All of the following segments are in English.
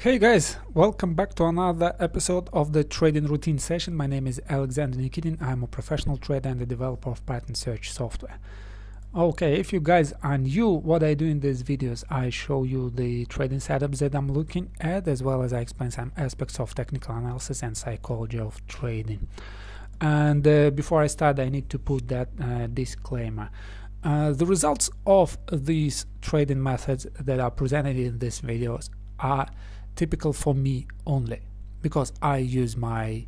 Hey guys, welcome back to another episode of the trading routine session. My name is Alexander Nikitin. I'm a professional trader and a developer of pattern search software. Okay, if you guys are new, what I do in these videos, I show you the trading setups that I'm looking at, as well as I explain some aspects of technical analysis and psychology of trading. And before I start, I need to put that disclaimer. The results of these trading methods that are presented in these videos are typical for me only, because I use my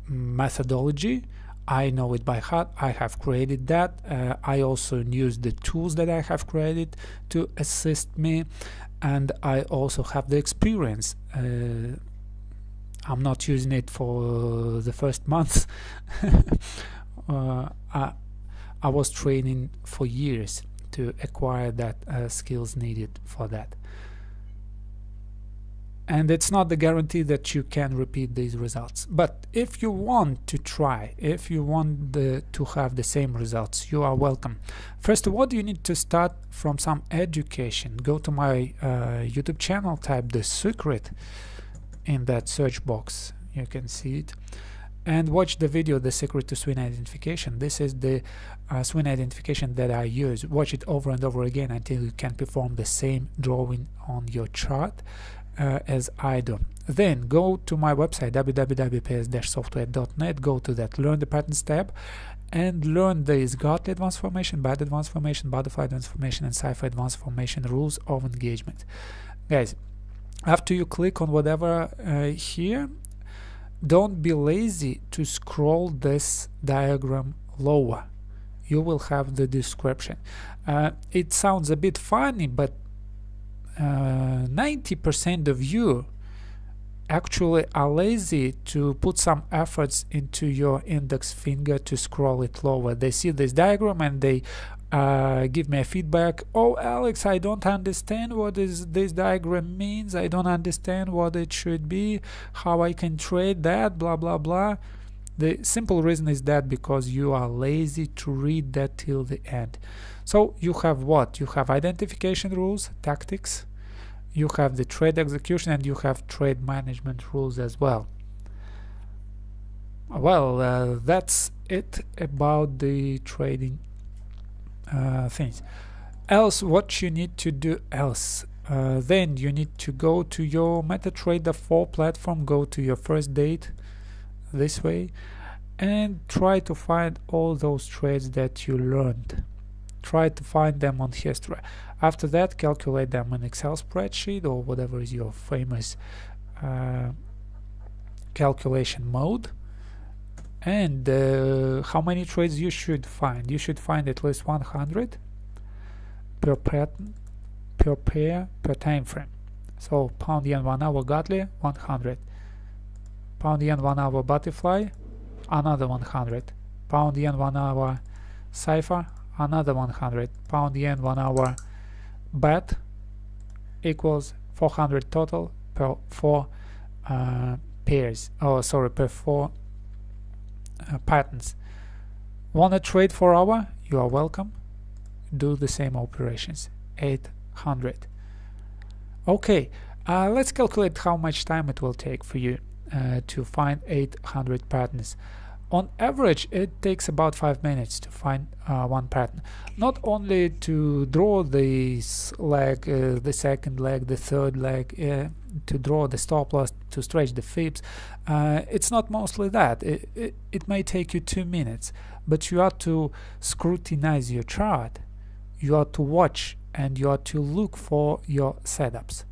methodology. I know it by heart. I have created that. I also use the tools that I have created to assist me, and I also have the experience. I'm not using it for the first month. I was training for years to acquire that skills needed for that. And it's not the guarantee that you can repeat these results. But if you want to try, if you want to have the same results, you are welcome. First of all, you need to start from some education. Go to my YouTube channel, type The Secret in that search box. You can see it. And watch the video, The Secret to Swing Identification. This is the swing identification that I use. Watch it over and over again until you can perform the same drawing on your chart as I do. Then go to my website www.ps-software.net, go to that Learn the Patterns tab and learn these Gartley Advanced Formation, Bad Advanced Formation, Butterfly Advanced Formation and Cipher Advanced Formation rules of engagement. Guys, after you click on whatever here, don't be lazy to scroll this diagram lower. You will have the description. It sounds a bit funny, but 90% of you actually are lazy to put some efforts into your index finger to scroll it lower. They see this diagram and they give me a feedback. Oh, Alex, I don't understand what this diagram means. I don't understand what it should be, how I can trade that, blah blah blah. The simple reason is that because you are lazy to read that till the end. So you have what? You have identification rules, tactics, you have the trade execution, and you have trade management rules as well. Well, that's it about the trading things. Else, what you need to do else? Then you need to go to your MetaTrader 4 platform, go to your first date this way, and try to find all those trades that you learned. Try to find them on history. After that, calculate them in Excel spreadsheet or whatever is your famous calculation mode. And how many trades you should find? You should find at least 100 per pattern, per pair, per time frame. So pound yen 1 hour Gartley, 100. Pound yen 1 hour butterfly, another 100. Pound yen 1 hour cipher, another 100. Pound yen 1 hour bat equals 400 total per 4 pairs. Oh, sorry, per 4 patterns. Wanna trade 4 hour? You are welcome. Do the same operations. 800. Okay, let's calculate how much time it will take for you to find 800 patterns. On average, it takes about 5 minutes to find one pattern. Not only to draw this leg, the second leg, the third leg, to draw the stop loss, to stretch the fibs. It's not mostly that. It may take you 2 minutes, but you have to scrutinize your chart. You have to watch and you have to look for your setups.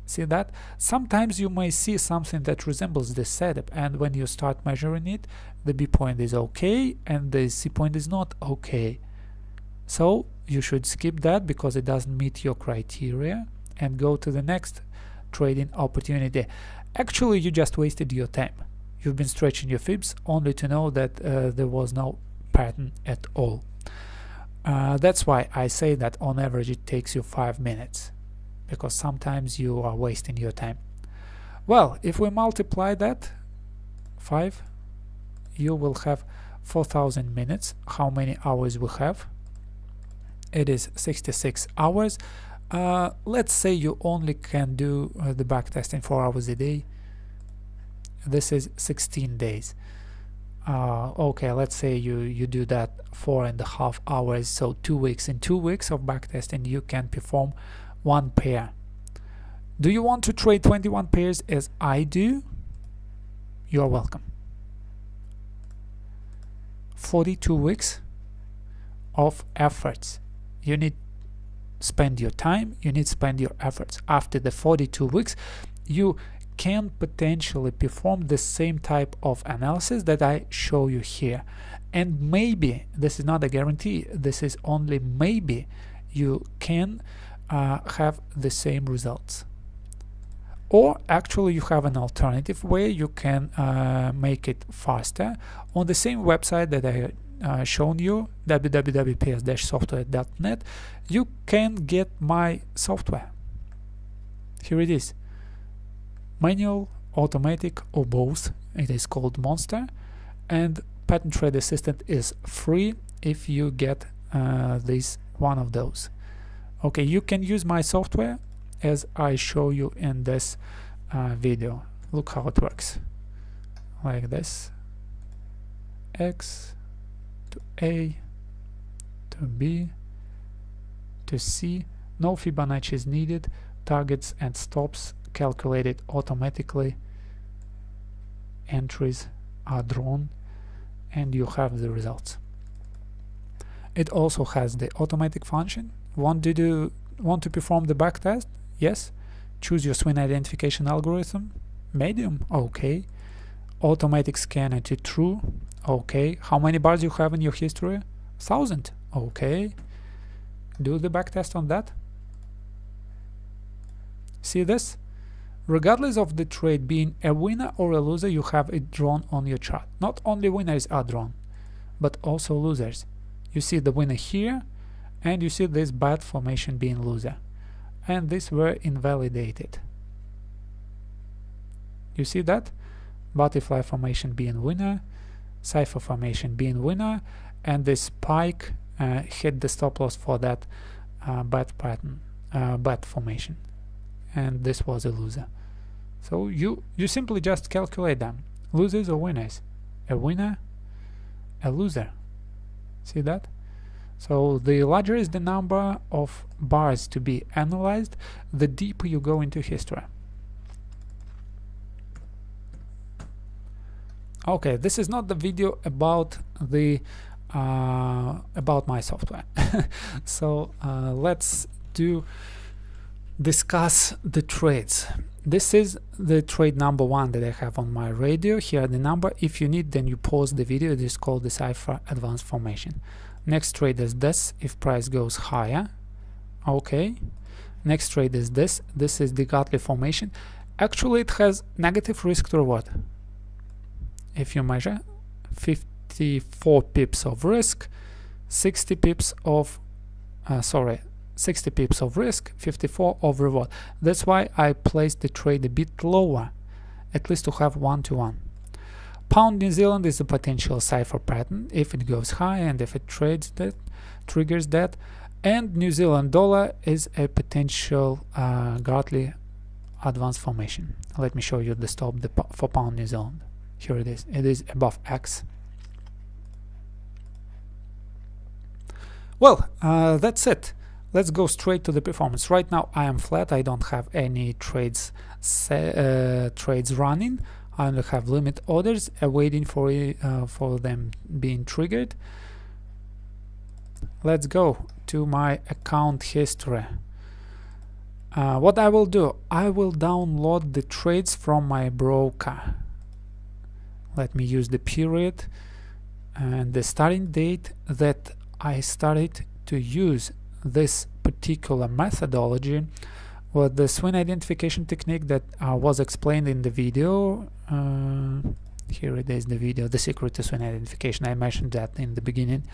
See that? Sometimes you may see something that resembles the setup, and when you start measuring it, the B point is okay and the C point is not okay. So you should skip that because it doesn't meet your criteria and go to the next trading opportunity. Actually, you just wasted your time. You've been stretching your fibs only to know that there was no pattern at all. That's why I say that on average it takes you 5 minutes, because sometimes you are wasting your time. Well, if we multiply that 5, you will have 4,000 minutes. How many hours we have? It is 66 hours. Let's say you only can do the backtesting 4 hours a day. This is 16 days. Okay, let's say you do that 4.5 hours, so 2 weeks. In 2 weeks of backtesting you can perform 1 pair. Do you want to trade 21 pairs as I do? You are welcome. 42 weeks of efforts. You need spend your time, you need spend your efforts. After the 42 weeks you can potentially perform the same type of analysis that I show you here, and maybe, this is not a guarantee, this is only maybe, you can have the same results. Or actually you have an alternative way, you can make it faster. On the same website that I shown you, www.ps-software.net, you can get my software. Here it is. Manual, automatic, or both. It is called Monster, and Pattern Trade Assistant is free if you get this one of those. Okay, you can use my software as I show you in this video. Look how it works. Like this. X to A to B to C. No Fibonacci is needed. Targets and stops calculated automatically. Entries are drawn and you have the results. It also has the automatic function. Want to perform the backtest? Yes. Choose your swing identification algorithm. Medium. Okay. Automatic scanner to true. Okay. How many bars you have in your history? 1000. Okay. Do the backtest on that. See this? Regardless of the trade being a winner or a loser, you have it drawn on your chart. Not only winners are drawn, but also losers. You see the winner here, and you see this bat formation being loser. And these were invalidated. You see that? Butterfly formation being winner, cipher formation being winner, and this spike hit the stop loss for that bat pattern, bat formation. And this was a loser. So you simply just calculate them. Losers or winners? A winner, a loser. See that? So the larger is the number of bars to be analyzed, the deeper you go into history. Okay, this is not the video about the about my software. So let's discuss the trades. This is the trade number 1 that I have on my radio. Here are the number. If you need, then you pause the video. It is called the Cipher Advanced Formation. Next trade is this, if price goes higher. Okay. Next trade is this. This is the Gartley formation. Actually, it has negative risk to reward. If you measure 54 pips of risk, 60 pips of 60 pips of risk, 54 of reward. That's why I placed the trade a bit lower, at least to have 1-to-1. Pound New Zealand is a potential cipher pattern if it goes high and if it trades that, triggers that. And New Zealand dollar is a potential Gartley advanced formation. Let me show you the stop for Pound New Zealand. Here it is. It is above X. Well, that's it. Let's go straight to the performance. Right now I am flat. I don't have any trades running. I only have limit orders waiting for them being triggered. Let's go to my account history. What I will do, I will download the trades from my broker. Let me use the period and the starting date that I started to use this particular methodology with the swing identification technique that was explained in the video. Here it is, the video, the secret to swing identification. I mentioned that in the beginning.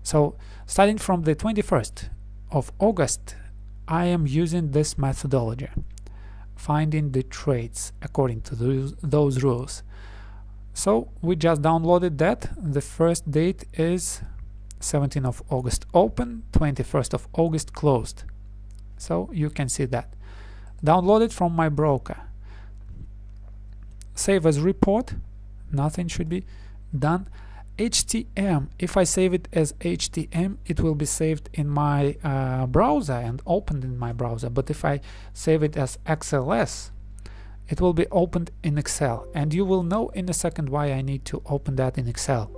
So starting from the 21st of August, I am using this methodology, finding the trades according to those rules. So we just downloaded that. The first date is 17th of August open, 21st of August closed. So you can see that. Download it from my broker. Save as report. Nothing should be done. HTM, if I save it as HTM, it will be saved in my browser and opened in my browser. But if I save it as XLS, it will be opened in Excel. And you will know in a second why I need to open that in Excel.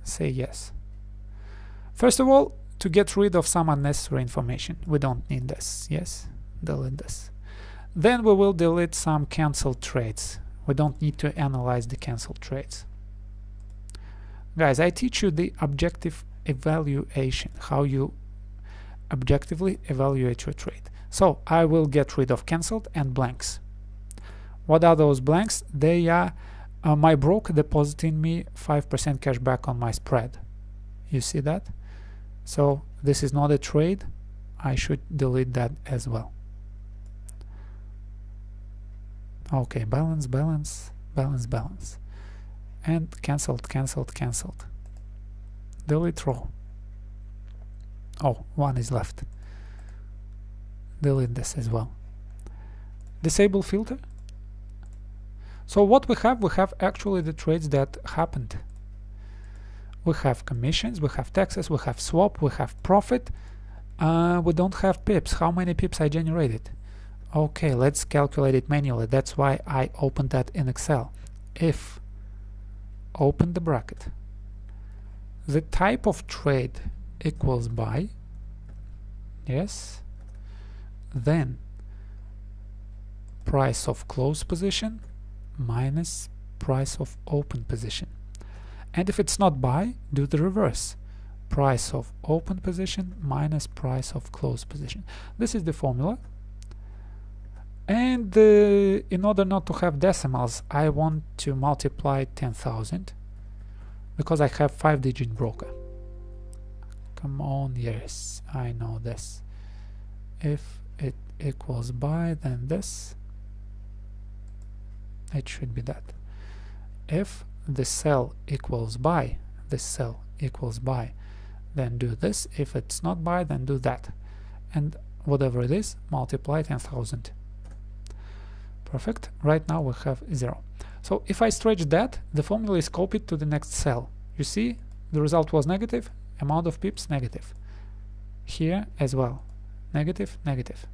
Say yes. First of all, to get rid of some unnecessary information. We don't need this. Yes, delete this. Then we will delete some canceled trades. We don't need to analyze the canceled trades. Guys, I teach you the objective evaluation, how you objectively evaluate your trade. So I will get rid of cancelled and blanks. What are those blanks? They are my broker depositing me 5% cash back on my spread. You see that? So this is not a trade. I should delete that as well. Okay, balance, balance, balance, balance. And cancelled, cancelled, cancelled. Delete row. Oh, one is left. Delete this as well. Disable filter. So what we have actually the trades that happened. We have commissions, we have taxes, we have swap, we have profit. We don't have pips. How many pips I generated? Okay, let's calculate it manually. That's why I opened that in Excel. If open the bracket, the type of trade equals buy, yes, then price of close position minus price of open position. And if it's not buy, do the reverse. Price of open position minus price of close position. This is the formula. And in order not to have decimals, I want to multiply 10,000 because I have 5-digit broker. Come on, yes, I know this. If it equals buy, then this. It should be that. If the cell equals buy, this cell equals buy, then do this. If it's not buy, then do that. And whatever it is, multiply 10,000. Perfect. Right now we have 0. So if I stretch that, the formula is copied to the next cell. You see, the result was negative, amount of pips negative. Here as well, negative, negative.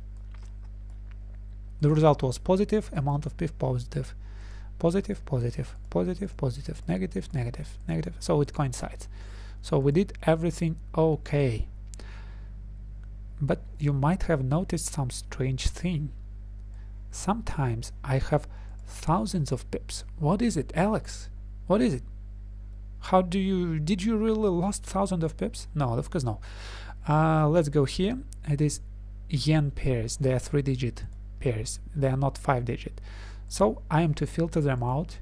The result was positive, amount of pips positive. Positive, positive, positive, positive, negative, negative, negative. So it coincides. So we did everything okay. But you might have noticed some strange thing. Sometimes I have thousands of pips. What is it, Alex? What is it? How do you, did you really lost thousands of pips? No, of course no. Let's go here. It is yen pairs. They are 3-digit pairs. They are not 5-digit. So I am to filter them out.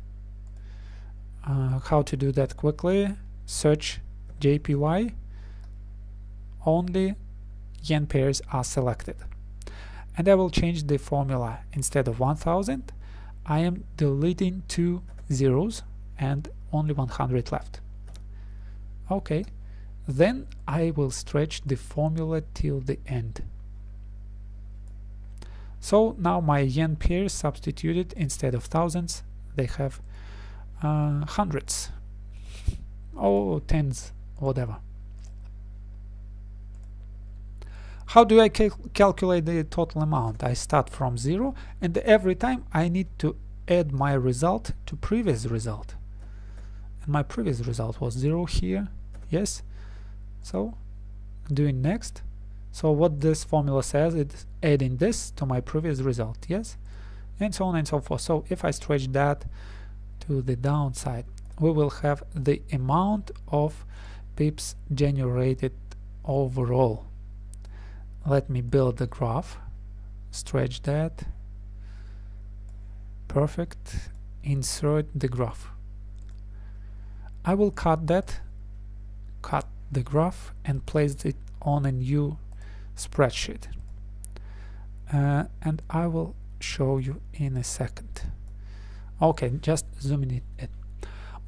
How to do that quickly? Search JPY. Only yen pairs are selected. And I will change the formula. Instead of 1000, I am deleting 2 zeros and only 100 left. Okay, then I will stretch the formula till the end. So now my yen pairs substituted, instead of thousands, they have hundreds, or tens, whatever. How do I calculate the total amount? I start from 0, and every time I need to add my result to previous result. And my previous result was 0 here, yes. So doing next. So what this formula says, it's adding this to my previous result, yes, and so on and so forth. So if I stretch that to the downside, we will have the amount of pips generated overall. Let me build the graph, stretch that, perfect, insert the graph. I will cut that, cut the graph and place it on a new spreadsheet, and I will show you in a second. Okay, just zooming it in.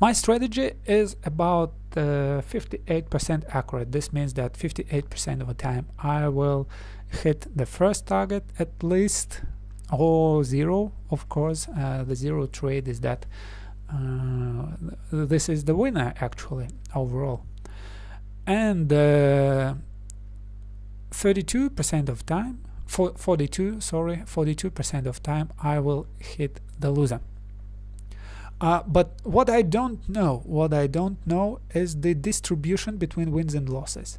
My strategy is about 58% accurate. This means that 58% of the time I will hit the first target at least, or zero, of course. The zero trade is that this is the winner actually overall. And 32% of time, 42% of time I will hit the loser. But what I don't know is the distribution between wins and losses.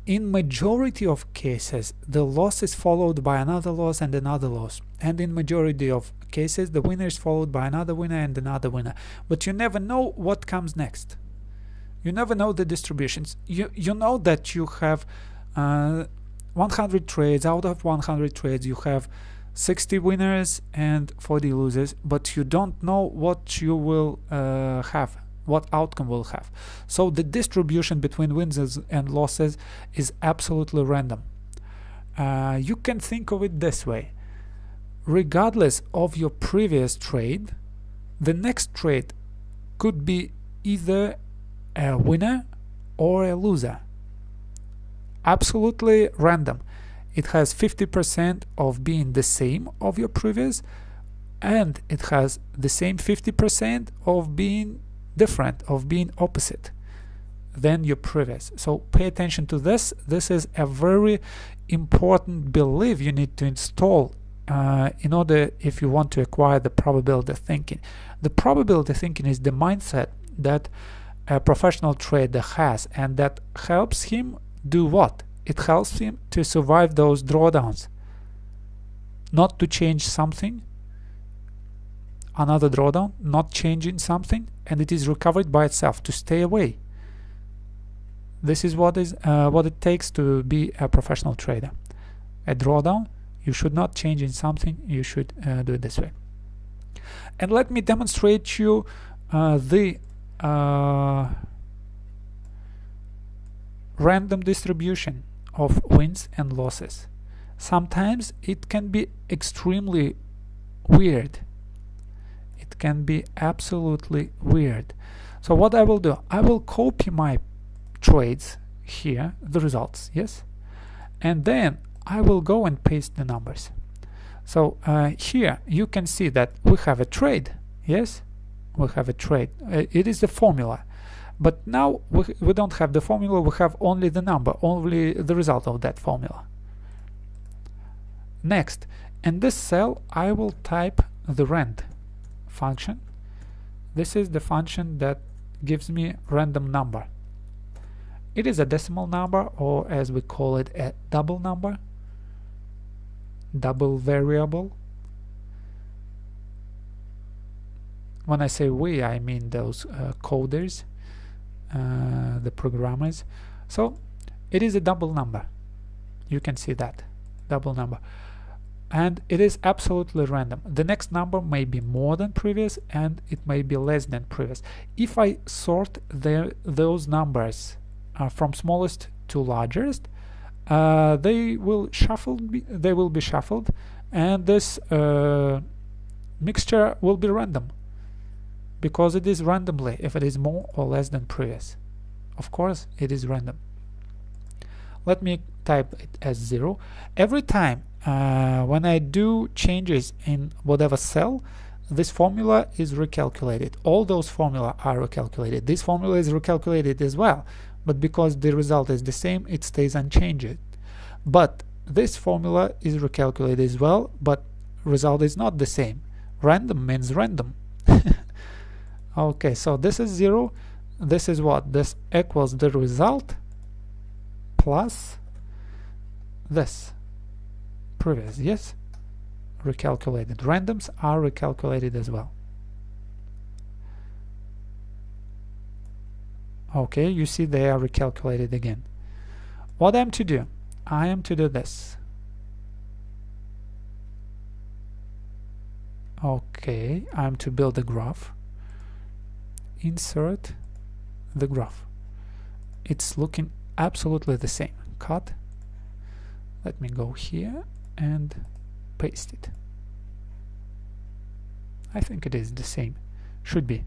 In majority of cases, the loss is followed by another loss and another loss, and in majority of cases, the winner is followed by another winner and another winner. But you never know what comes next. You never know the distributions. You know that you have 100 trades. Out of 100 trades, you have 60 winners and 40 losers, but you don't know what you will have, what outcome will have. So the distribution between wins and losses is absolutely random. You can think of it this way: regardless of your previous trade, the next trade could be either a winner or a loser. Absolutely random. It has 50% of being the same of your previous, and it has the same 50% of being different, of being opposite than your previous. So pay attention to this. This is a very important belief you need to install in order, if you want to acquire the probability thinking. The probability thinking is the mindset that a professional trader has, and that helps him do what? It helps him to survive those drawdowns, not to change something, another drawdown, not changing something, and it is recovered by itself, to stay away. This is what it takes to be a professional trader. A drawdown, you should not change in something, you should do it this way. And let me demonstrate you the random distribution of wins and losses. Sometimes it can be extremely weird. It can be absolutely weird. So what I will do, I will copy my trades here, the results, yes, and then I will go and paste the numbers. So here you can see that we have a trade, yes, we have a trade. It is the formula. But now we don't have the formula, we have only the number, only the result of that formula. Next, in this cell, I will type the rand function. This is the function that gives me random number. It is a decimal number, or as we call it, a double number, double variable. When I say we, I mean those coders, the programmers. So it is a double number. You can see that double number, and it is absolutely random. The next number may be more than previous, and it may be less than previous. If I sort those numbers from smallest to largest, they will be shuffled, and this mixture will be random, because it is randomly if it is more or less than previous. Of course, it is random. Let me type it as 0. Every time when I do changes in whatever cell, this formula is recalculated. All those formula are recalculated. This formula is recalculated as well, but because the result is the same, it stays unchanged. But this formula is recalculated as well, but result is not the same. Random means random. Okay, so this is 0. This is what? This equals the result plus this previous, yes, recalculated. Randoms are recalculated as well. Okay, you see they are recalculated again. What I am to do? I am to do this. Okay, I am to build a graph. Insert the graph. It's looking absolutely the same. Cut. Let me go here and paste it. I think it is the same. Should be.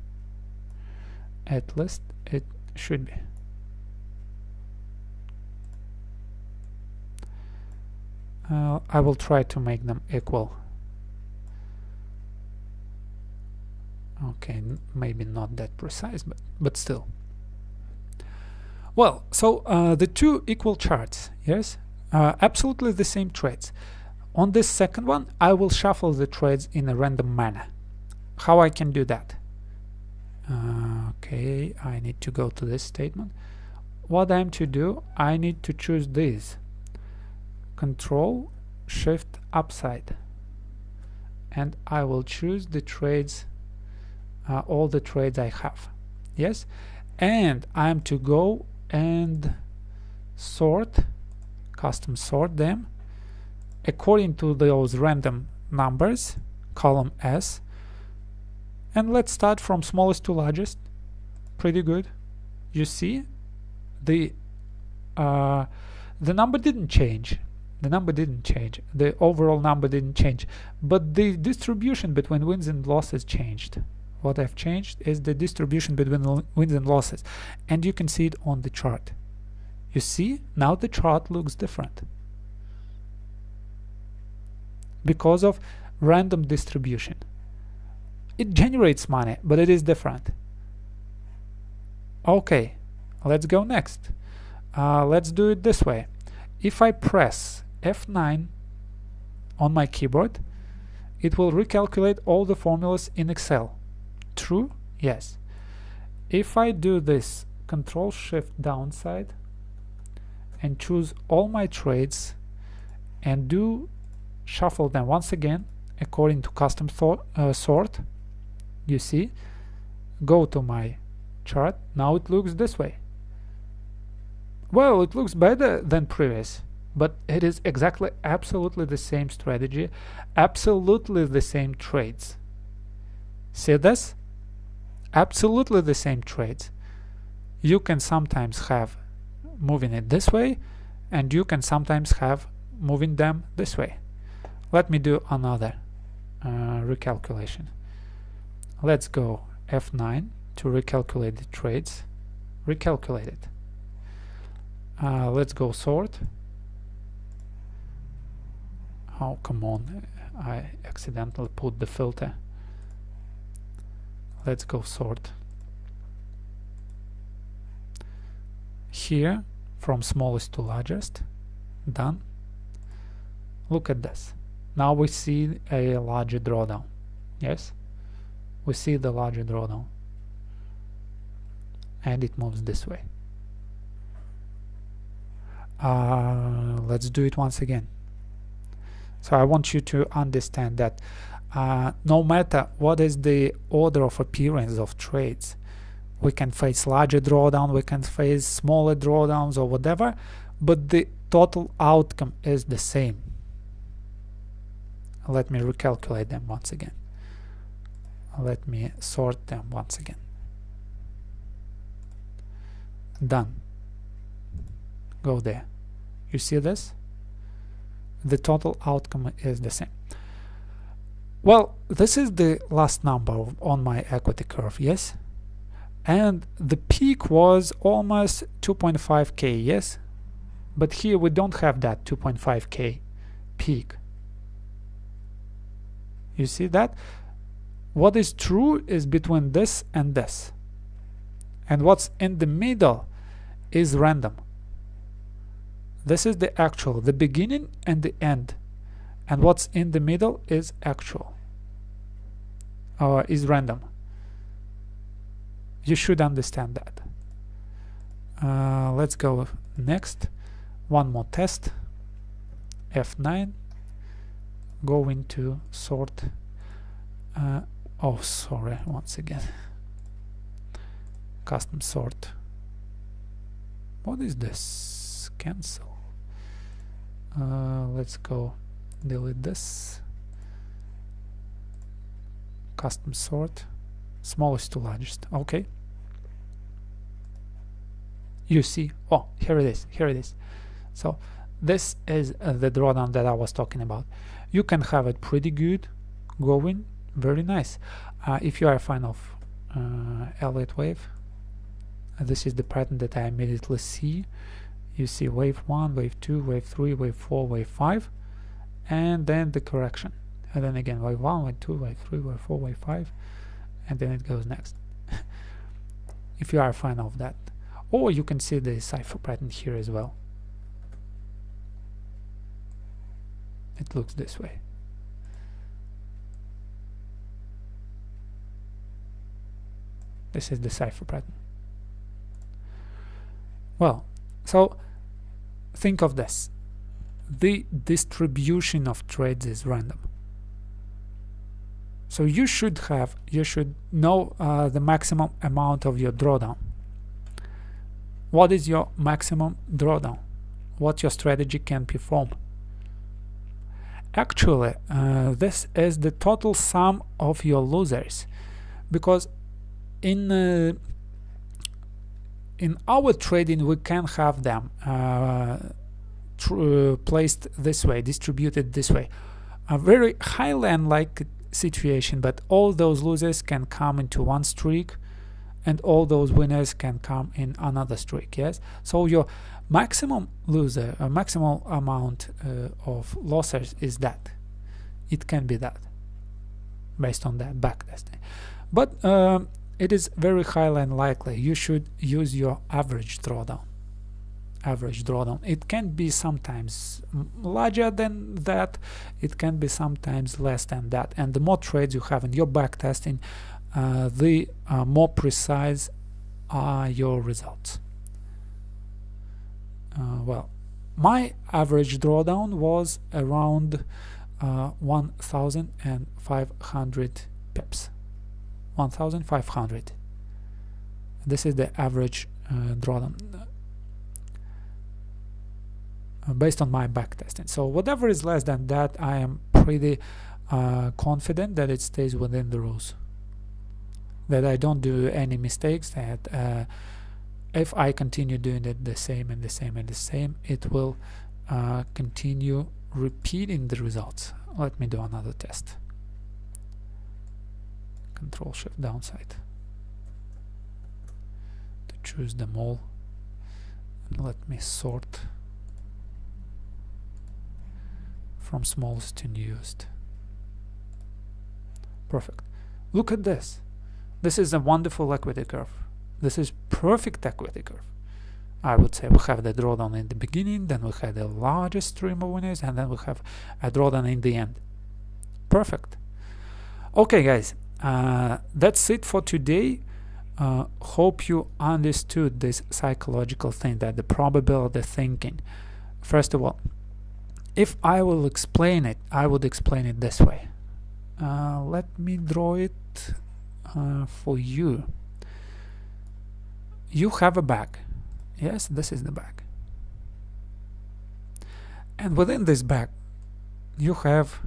At least it should be. I will try to make them equal. Okay, maybe not that precise, but still. Well, so the two equal charts, yes, absolutely the same trades. On this second one, I will shuffle the trades in a random manner. How I can do that? Okay, I need to go to this statement. What I'm to do, I need to choose this. Control Shift upside, and I will choose the trades, all the trades I have. Yes, and I'm to go and custom sort them according to those random numbers, column S, and let's start from smallest to largest. Pretty good. You see, the number didn't change. The overall number didn't change, but the distribution between wins and losses changed. What I've changed is the distribution between wins and losses, and you can see it on the chart. You see, now the chart looks different because of random distribution. It generates money, but it is different. Okay, let's go next. Let's do it this way. If I press F9 on my keyboard, it will recalculate all the formulas in Excel. True? Yes. If I do this, Control Shift downside, and choose all my trades and do shuffle them once again according to custom sort, you see, go to my chart, now it looks this way. Well, it looks better than previous, but it is exactly absolutely the same strategy, absolutely the same trades. See this? Absolutely the same trades. You can sometimes have moving it this way, and you can sometimes have moving them this way. Let me do another recalculation. Let's go F9 to recalculate the trades. Recalculate it. Let's go sort. Oh, come on, I accidentally put the filter. Let's go sort. Here, from smallest to largest. Done. Look at this. Now we see a larger drawdown. Yes? We see the larger drawdown. And it moves this way. Let's do it once again. So I want you to understand that no matter what is the order of appearance of trades, we can face larger drawdown, we can face smaller drawdowns or whatever, but the total outcome is the same. Let me recalculate them once again. Let me sort them once again. Done. Go there. You see this? The total outcome is the same. Well, this is the last number on my equity curve, yes? And the peak was almost 2.5k, yes? But here we don't have that 2.5k peak. You see that? What is true is between this and this. And what's in the middle is random. This is the actual, the beginning and the end. And what's in the middle is actual, or is random. You should understand that. Let's go next. One more test. F9. Go into sort. Oh, sorry, once again. Custom sort. What is this? Cancel. Let's go delete this. Custom sort. Smallest to largest. Okay. You see. Oh, here it is. Here it is. So this is the drawdown that I was talking about. You can have it pretty good going. Very nice. If you are a fan of Elliott Wave, This is the pattern that I immediately see. You see wave 1, wave 2, wave 3, wave 4, wave 5, and then the correction. And then again wave 1, wave 2, wave 3, wave 4, wave 5, and then it goes next. If you are a fan of that. Or you can see the cipher pattern here as well. It looks this way. This is the cipher pattern. Well, so think of this. The distribution of trades is random. So you should know the maximum amount of your drawdown. What is your maximum drawdown? What your strategy can perform? Actually, this is the total sum of your losers, because in our trading we can have them placed this way, distributed this way. A very highly unlikely situation, but all those losers can come into one streak and all those winners can come in another streak. Yes, so your maximum loser, maximum amount of losers is that. It can be that based on that backtesting, but it is very highly unlikely. You should use your average drawdown. It can be sometimes larger than that, it can be sometimes less than that, and the more trades you have in your backtesting, the more precise are your results. Well, my average drawdown was around 1,500 pips. 1,500. This is the average drawdown based on my backtesting. So whatever is less than that, I am pretty confident that it stays within the rules, that I don't do any mistakes, that if I continue doing it the same and the same and the same, it will continue repeating the results. Let me do another test. Control Shift downside to choose them all, and let me sort from smallest to newest. Perfect. Look at this. This is a wonderful equity curve. This is perfect equity curve. I would say we have the drawdown in the beginning, then we have the largest stream of winners, and then we have a drawdown in the end. Perfect. Okay, guys, that's it for today. Hope you understood this psychological thing, that the probability thinking. First of all, if I will explain it, I would explain it this way. Let me draw it for you. You have a bag. Yes, this is the bag. And within this bag, you have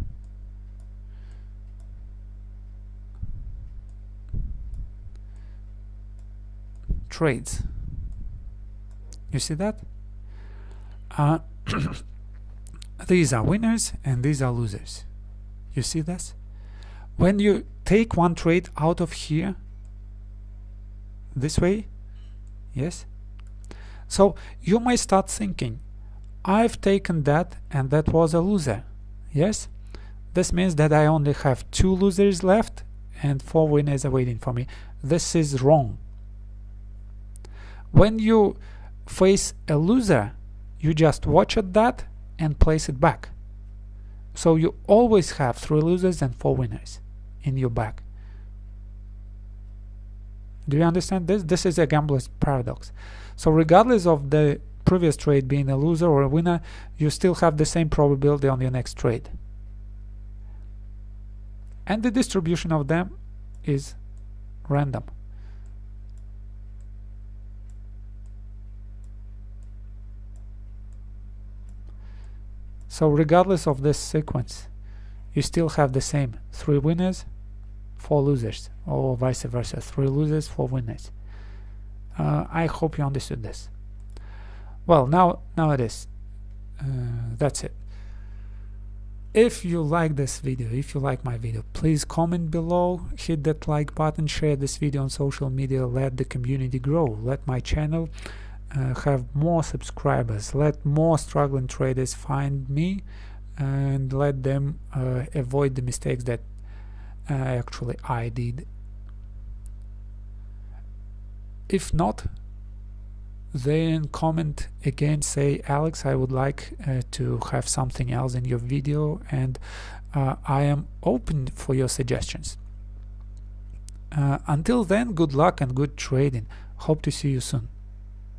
trades. You see that? These are winners and these are losers. You see this? When you take one trade out of here, this way, yes? So you might start thinking, I've taken that and that was a loser. Yes? This means that I only have 2 losers left and 4 winners are waiting for me. This is wrong. When you face a loser, you just watch at that and place it back. So you always have 3 losers and 4 winners in your bag. Do you understand this? This is a gambler's paradox. So regardless of the previous trade being a loser or a winner, you still have the same probability on your next trade. And the distribution of them is random. So regardless of this sequence, you still have the same 3 winners, 4 losers, or vice versa, 3 losers, 4 winners. I hope you understood this. Well, now it is. That's it. If you like this video, if you like my video, please comment below, hit that like button, share this video on social media, let the community grow, let my channel have more subscribers, let more struggling traders find me, and let them avoid the mistakes that actually I did. If not, then comment again, say, Alex, I would like to have something else in your video, and I am open for your suggestions. Until then, good luck and good trading. Hope to see you soon.